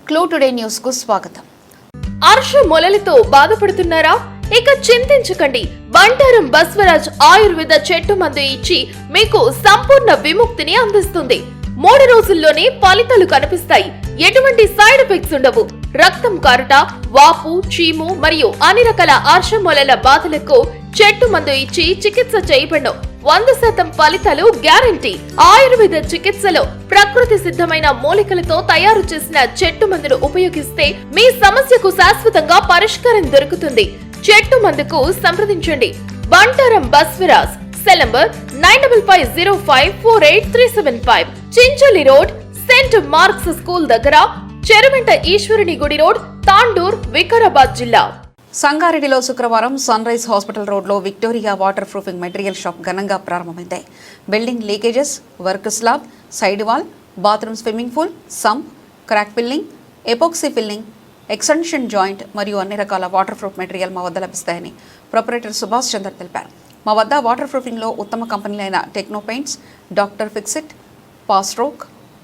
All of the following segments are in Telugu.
క్లూ టుడే న్యూస్ కు స్వాగతం. అర్ష మొలలితో బాధపడుతున్నారా? ఇక చింతించకండి. బంటారం బస్వరాజ్ ఆయుర్వేద చెట్టు మందు ఇచ్చి మీకు సంపూర్ణ విముక్తిని అందిస్తుంది. 3 రోజుల్లోనే ఫలితాలు కనిపిస్తాయి. ఎటువంటి సైడ్ ఎఫెక్ట్స్ ఉండవు. రక్తం కారుట, వాపు, చీము మరియు అన్ని రకాల అర్ష మొలల బాధలకు చెట్టు మందు ఇచ్చి చికిత్స చేయబడను. 100% ఫలితాలు గ్యారంటీ. ఆయుర్వేద చికిత్సలో ప్రకృతి సిద్ధమైన మూలికలతో తయారు చేసిన చెట్టు మందును ఉపయోగిస్తే మీ సమస్యకు శాశ్వతంగా పరిష్కారం దొరుకుతుంది. చెట్టు మందుకు సంప్రదించండి. Bantaram Basavaraj. Cell number 9505483375. Chinchali road, saint Mark's school దగ్గర, చెరువెంట ఈశ్వరుని గుడి రోడ్, తాండూర్, వికారాబాద్ జిల్లా. సంగారెడ్డిలో శుక్రవారం సన్ రైజ్ హాస్పిటల్ రోడ్లో Victoria water proofing material shop ఘనంగా ప్రారంభమైంది. Building leakages, work slab, side wall, bathroom, swimming pool, sump, crack filling, epoxy filling, extension joint మరియు అన్ని రకాల వాటర్ ప్రూఫ్ మెటీరియల్ మా వద్ద లభిస్తాయని ప్రొపరేటర్ సుభాష్ చంద్ర తెలిపారు. మా వద్ద వాటర్ ప్రూఫింగ్లో ఉత్తమ కంపెనీలైన టెక్నో పెయింట్స్, డాక్టర్ ఫిక్సిట్, పాస్ట్రోక్,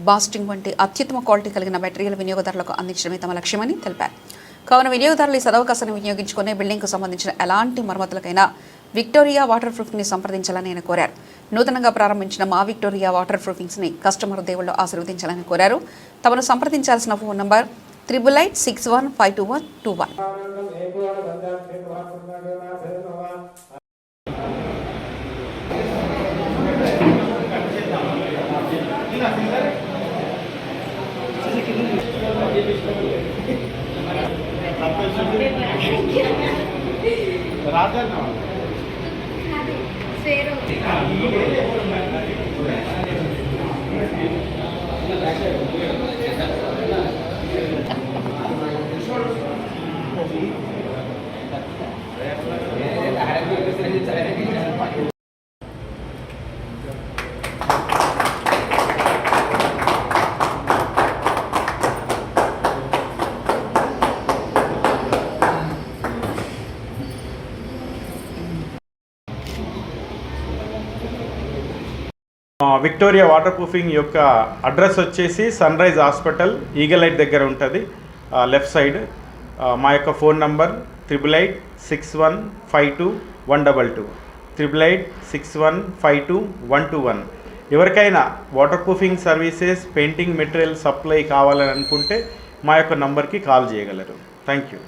బాస్టింగ్ వంటి అత్యుత్తమ క్వాలిటీ కలిగిన మెటీరియల్ వినియోగదారులకు అందించడమే తమ లక్ష్యమని తెలిపారు. కావున వినియోగదారులు ఈ సదవకాశాన్ని వినియోగించుకునే బిల్డింగ్కు సంబంధించిన ఎలాంటి మరమ్మతులకైనా విక్టోరియా వాటర్ ప్రూఫింగ్ని సంప్రదించాలని ఆయన కోరారు. నూతనంగా ప్రారంభించిన మా విక్టోరియా వాటర్ ప్రూఫింగ్స్ని కస్టమర్ దేవుళ్ళు ఆశీర్వదించాలని కోరారు. తమను సంప్రదించాల్సిన phone number 8886152121. Victoria Waterproofing యొక్క అడ్రస్ వచ్చేసి Sunrise hospital, Eagle Light దగ్గర ఉంటుంది, లెఫ్ట్ సైడ్. మా యొక్క ఫోన్ నంబర్ 8886152122, 8886152121. ఎవరికైనా water proofing services, painting material supply కావాలని అనుకుంటే మా యొక్క నంబర్కి కాల్ చేయగలరు. Thank you.